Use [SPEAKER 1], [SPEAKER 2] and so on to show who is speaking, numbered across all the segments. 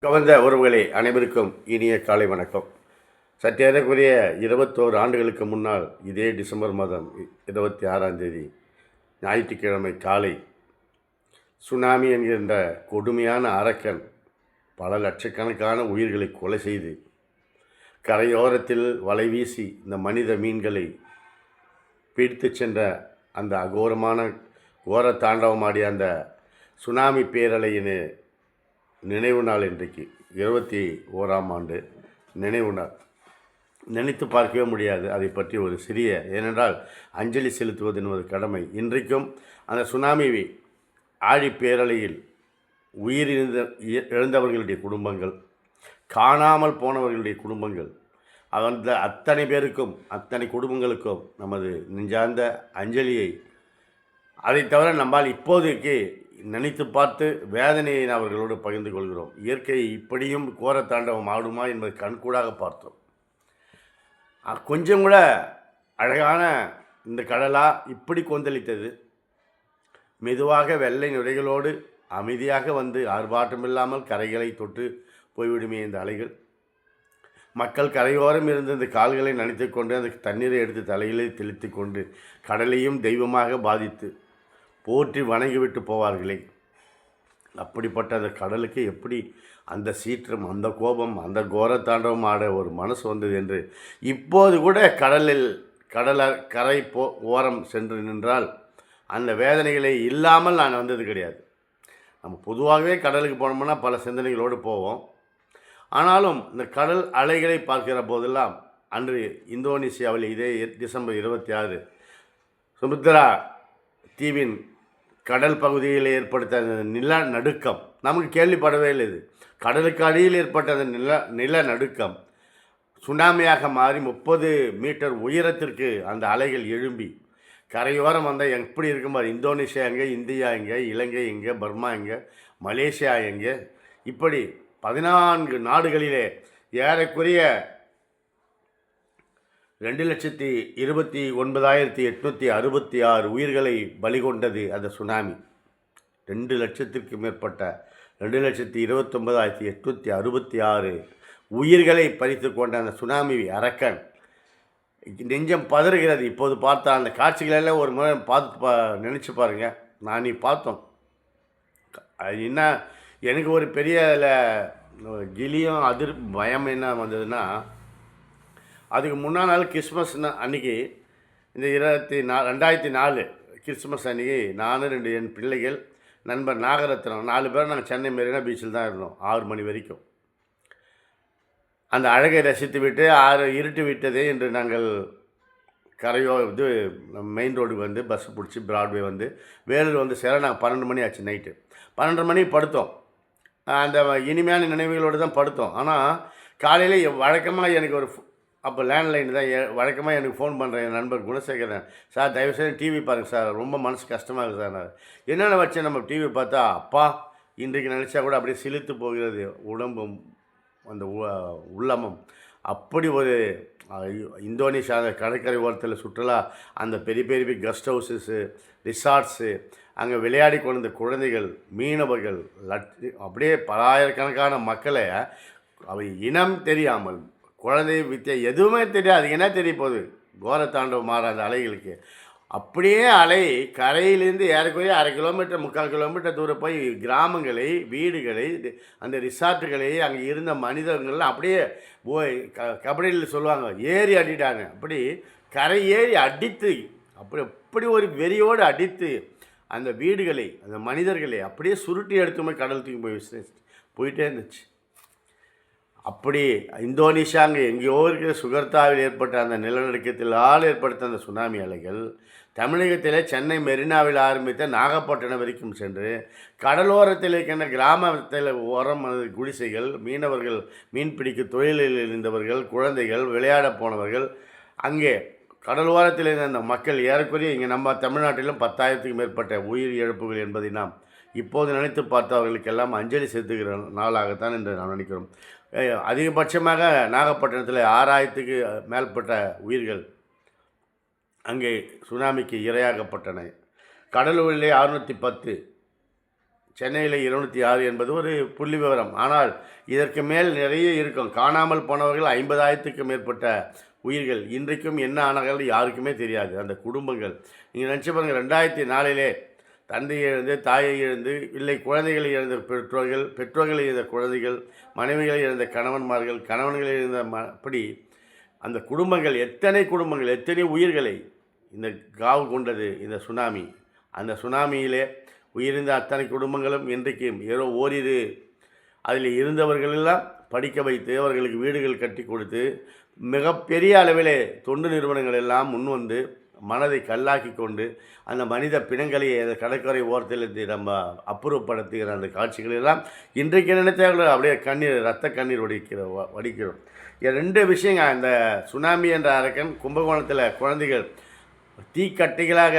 [SPEAKER 1] கவர்ந்த உறவுகளே அனைவருக்கும் இனிய காலை வணக்கம். சற்றேறக்குரிய 21 ஆண்டுகளுக்கு முன்னால் இதே டிசம்பர் மாதம் 26ஆம் தேதி ஞாயிற்றுக்கிழமை காலை சுனாமி என்கின்ற கொடுமையான அரக்கன் பல லட்சக்கணக்கான உயிர்களை கொலை செய்து கரையோரத்தில் வலை வீசி இந்த மனித மீன்களை பிடித்து சென்ற அந்த அகோரமான கோர தாண்டவமாடிய அந்த சுனாமி பேரலையின் நினைவு நாள் இன்றைக்கு 21ஆம் ஆண்டு நினைவு நாள். நினைத்து பார்க்கவே முடியாது. அதை பற்றி ஒரு சிறிய ஏனென்றால் அஞ்சலி செலுத்துவது என்பது கடமை. இன்றைக்கும் அந்த சுனாமி ஆழி பேரலையில் இழந்தவர்களுடைய குடும்பங்கள், காணாமல் போனவர்களுடைய குடும்பங்கள், அந்த அத்தனை பேருக்கும் அத்தனை குடும்பங்களுக்கும் நமது நெஞ்சார்ந்த அஞ்சலியை, அதை தவிர நம்மால் இப்போதைக்கு நினைத்து பார்த்து வேதனையை அவர்களோடு பகிர்ந்து கொள்கிறோம். இயற்கை இப்படியும் கோர தாண்டவம் ஆடுமா என்பதை கண்கூடாக பார்த்தோம். கொஞ்சம் கூட அழகான இந்த கடலா இப்படி கொந்தளித்தது. மெதுவாக வெள்ளை நுரைகளோடு அமைதியாக வந்து ஆர்ப்பாட்டமில்லாமல் கரைகளை தொட்டு போய்விடுமே இந்த அலைகள். மக்கள் கரையோரம் இருந்து இந்த கால்களை நனைத்து கொண்டு அந்த தண்ணீரை எடுத்து தலையிலே தெளித்து கொண்டு கடலையும் தெய்வமாக பாதித்து போற்றி வணங்கிவிட்டு போவார்களே. அப்படிப்பட்ட அந்த கடலுக்கு எப்படி அந்த சீற்றம், அந்த கோபம், அந்த கோர தாண்டவம் ஆட ஒரு மனசு வந்தது என்று இப்போது கூட கரை ஓரம் சென்று நின்றால் அந்த வேதனைகளை இல்லாமல் நான் வந்தது கிடையாது. நம்ம பொதுவாகவே கடலுக்கு போனோம்னா பல சிந்தனைகளோடு போவோம். ஆனாலும் இந்த கடல் அலைகளை பார்க்கிற போதெல்லாம் அன்று இந்தோனேசியாவில் இதே டிசம்பர் 26 சுமுத்ரா தீவின் கடல் பகுதியில் ஏற்படுத்த அந்த நிலநடுக்கம் நமக்கு கேள்விப்படவே இல்லை. இது கடலுக்கு அடியில் ஏற்பட்ட அந்த நிலநடுக்கம் சுனாமியாக மாறி 30 மீட்டர் உயரத்திற்கு அந்த அலைகள் எழும்பி கரையோரம் வந்தால் எப்படி இருக்குமாறு இந்தோனேஷியா எங்கே, இந்தியா எங்கே, இலங்கை எங்கே, பர்மா எங்கே, மலேசியா எங்கே, இப்படி 14 நாடுகளிலே ஏறக்குறைய 2,29,866 உயிர்களை பலி கொண்டது அந்த சுனாமி. 2 லட்சத்திற்கு மேற்பட்ட 2,29,866 உயிர்களை பறித்து கொண்ட அந்த சுனாமி அரக்கன் நெஞ்சம் பதறுகிறது. இப்போது பார்த்தா அந்த காட்சிகளெல்லாம் ஒரு முறை பார்த்து நினச்சி பாருங்கள். நான் பார்த்தோம். அது என்ன எனக்கு ஒரு பெரிய கிளியும் பயம் என்ன வந்ததுன்னா, அதுக்கு முன்னா நாள் கிறிஸ்மஸ் அன்றைக்கி இந்த 2004 கிறிஸ்மஸ் அன்றைக்கி நான் 2 என் பிள்ளைகள், நண்பர் நாகரத்னம் 4 பேர் நாங்கள் சென்னை மெரினா பீச்சில் தான் இருந்தோம் 6 மணி வரைக்கும். அந்த அழகை ரசித்து விட்டு இருட்டு விட்டதே என்று நாங்கள் மெயின் ரோடுக்கு வந்து பஸ் பிடிச்சி பிராட்வே வந்து வேலூர் வந்து சேர நாங்கள் 12 மணி ஆச்சு. நைட்டு 12 மணி படுத்தோம். அந்த இனிமையான நினைவுகளோடு தான் படுத்தோம். ஆனால் காலையில் வழக்கமாக எனக்கு அப்போ லேண்ட்லைன் தான் வழக்கமாக எனக்கு ஃபோன் பண்ணுறேன் என் நண்பர் குணசேகரன். சார் தயவுசெய்து டிவி பாருங்கள் சார், ரொம்ப மனசு கஷ்டமாக இருக்குது சார். என்னென்ன வச்சேன் நம்ம டிவி பார்த்தா, அப்பா இன்றைக்கு நினச்சா கூட அப்படியே சிலிர்த்து போகிறது உடம்பும் அந்த உள்ளமும். அப்படி ஒரு இந்தோனேஷியா அந்த கடற்கரை ஓரத்தில் சுற்றுலா, அந்த பெரிய பெரிய கெஸ்ட் ஹவுஸஸ்ஸு, ரிசார்ட்ஸு, அங்கே விளையாடி கொண்ட குழந்தைகள், மீனவர்கள், அப்படியே பலாயிரக்கணக்கான மக்களை அவை இனம் தெரியாமல் குழந்தை வித்தியை எதுவுமே தெரியாது. என்ன தெரிய போகுது கோர தாண்டவம் மாறாத அலைகளுக்கு. அப்படியே அலை கரையிலேருந்து ஏறக்குறைய 1/2 கிலோமீட்டர் 3/4 கிலோமீட்டர் தூரம் போய் கிராமங்களை, வீடுகளை, அந்த ரிசார்ட்டுகளை, அங்கே இருந்த மனிதர்கள்லாம் அப்படியே போய் கபடியில் சொல்லுவாங்க ஏறி அடிட்டாங்க. அப்படி கரை ஏறி அடித்து அப்படி ஒரு வெறியோடு அடித்து அந்த வீடுகளை, அந்த மனிதர்களை அப்படியே சுருட்டி எடுத்துமே கடல் தூக்கி போயிட்டே இருந்துச்சு. அப்படி இந்தோனேஷியா அங்கே எங்கேயோ இருக்கிற சுகர்த்தாவில் ஏற்பட்ட அந்த நிலநடுக்கத்தில் ஏற்படுத்த அந்த சுனாமி அலைகள் தமிழகத்தில் சென்னை மெரினாவில் ஆரம்பித்த நாகப்பட்டினம் வரைக்கும் சென்று கடலோரத்தில் இருக்கின்ற கிராமத்தில் ஓரம் குடிசைகள், மீனவர்கள், மீன்பிடிக்கு தொழிலில் இருந்தவர்கள், குழந்தைகள், விளையாட போனவர்கள், அங்கே கடலோரத்தில் இருந்த அந்த மக்கள் ஏறக்குறைய இங்கே நம்ம தமிழ்நாட்டிலும் 10,000க்கும் மேற்பட்ட உயிர் இழப்புகள் என்பதை நாம் இப்போது நினைத்து பார்த்தவர்களுக்கெல்லாம் அஞ்சலி செலுத்துகிற நாளாகத்தான் என்று நாம் நினைக்கிறோம். அதிகபட்சமாக நாகப்பட்டினத்தில் 6,000க்கு மேற்பட்ட உயிர்கள் அங்கே சுனாமிக்கு இரையாகப்பட்டன. கடலூரிலே 610, சென்னையில் 206 என்பது ஒரு புள்ளி விவரம். ஆனால் இதற்கு மேல் நிறைய இருக்கும். காணாமல் போனவர்கள் 50,000த்துக்கும் மேற்பட்ட உயிர்கள் இன்றைக்கும் என்ன ஆனார்கள் யாருக்குமே தெரியாது. அந்த குடும்பங்கள் நீங்கள் நினச்சி பாருங்கள், 2004 தந்தையை இழந்து, தாயை இழந்து, இல்லை குழந்தைகளை இழந்த பெற்றோர்கள், பெற்றோர்களை இழந்த குழந்தைகள், மனைவிகளை இழந்த கணவன்மார்கள், கணவன்களை இழந்த அப்படி அந்த குடும்பங்கள், எத்தனை குடும்பங்கள், எத்தனை உயிர்களை இந்த காவு கொண்டது இந்த சுனாமி. அந்த சுனாமியிலே உயிரிழந்த அத்தனை குடும்பங்களும் இன்றைக்கு ஏதோ ஓரிரு அதில் இருந்தவர்களெல்லாம் படிக்க வைத்து அவர்களுக்கு வீடுகள் கட்டி கொடுத்து மிகப்பெரிய அளவிலே தொண்டு நிறுவனங்கள் எல்லாம் முன்வந்து மனதை கல்லாக்கி கொண்டு அந்த மனித பிணங்களை அந்த கடற்கரை ஓரத்தில் நம்ம அப்புறப்படுத்துகிற அந்த காட்சிகள் எல்லாம் இன்றைக்கு நினைத்தார்கள் அப்படியே கண்ணீர், ரத்த கண்ணீர் வடிக்கிறோம். 2 விஷயங்க. அந்த சுனாமி என்ற அரக்கன், கும்பகோணத்தில் குழந்தைகள் தீக்கட்டைகளாக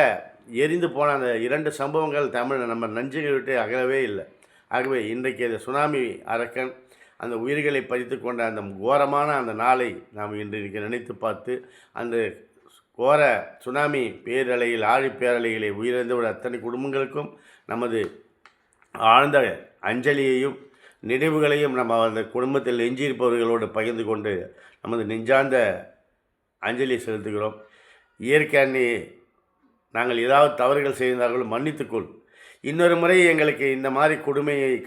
[SPEAKER 1] எரிந்து போன அந்த 2 சம்பவங்கள் நம்ம நெஞ்சுகளை விட்டு அகலவே இல்லை. ஆகவே இன்றைக்கு அந்த சுனாமி அரக்கன் அந்த உயிர்களை பறித்து கொண்ட அந்த கோரமான அந்த நாளை நாம் இன்றைக்கு நினைத்து பார்த்து அந்த கோர சுனாமி பேரலையில், ஆழி பேரலைகளை உயிரிழந்தவர் அத்தனை குடும்பங்களுக்கும் நமது ஆழ்ந்த அஞ்சலியையும் நினைவுகளையும் நம்ம அந்த குடும்பத்தில் எஞ்சியிருப்பவர்களோடு பகிர்ந்து கொண்டு நமது நெஞ்சார்ந்த அஞ்சலியை செலுத்துகிறோம். இயற்கை அன்னையை நாங்கள் ஏதாவது தவறுகள் செய்தார்களோ மன்னித்துக்கொள். இன்னொரு முறை எங்களுக்கு இந்த மாதிரி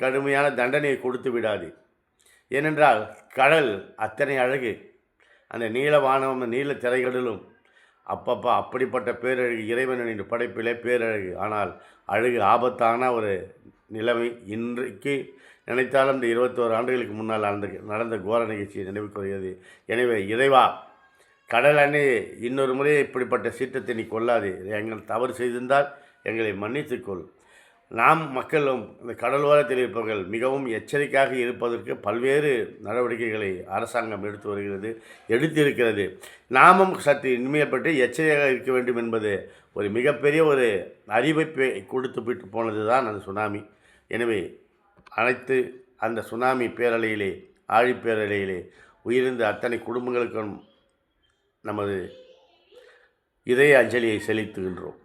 [SPEAKER 1] கடுமையான தண்டனையை கொடுத்து விடாது. ஏனென்றால் கடல் அத்தனை அழகு, அந்த நீல வானமும் நீல திரைக்கடலும் அப்பப்பா அப்படிப்பட்ட பேரழகு, இறைவனின் படைப்பிலே பேரழகு. ஆனால் அழகு ஆபத்தான ஒரு நிலைமை. இன்றைக்கு நினைத்தாலும் இந்த 21 ஆண்டுகளுக்கு முன்னால் நடந்த கோர நிகழ்ச்சியை நினைவுக்கு வருகிறது. எனவே இறைவா, கடல் அன்னை இன்னொரு முறை இப்படிப்பட்ட சீற்றத்தை நீ கொள்ளாதே. எங்கள் தவறு செய்திருந்தால் எங்களை மன்னித்துக்கொள். நாம் மக்களும் இந்த கடலோரத்தில் இருப்பவர்கள் மிகவும் எச்சரிக்கையாக இருப்பதற்கு பல்வேறு நடவடிக்கைகளை அரசாங்கம் எடுத்திருக்கிறது. நாமும் சற்று இனிமையப்பட்டு எச்சரிக்கையாக இருக்க வேண்டும் என்பது ஒரு மிகப்பெரிய ஒரு அறிவிப்பை கொடுத்துவிட்டு போனது தான் அந்த சுனாமி. எனவே அனைத்து அந்த சுனாமி பேரலையிலே, ஆழிப்பேரலையிலே உயிரிழந்த அத்தனை குடும்பங்களுக்கும் நமது இதய அஞ்சலியை செலுத்துகின்றோம்.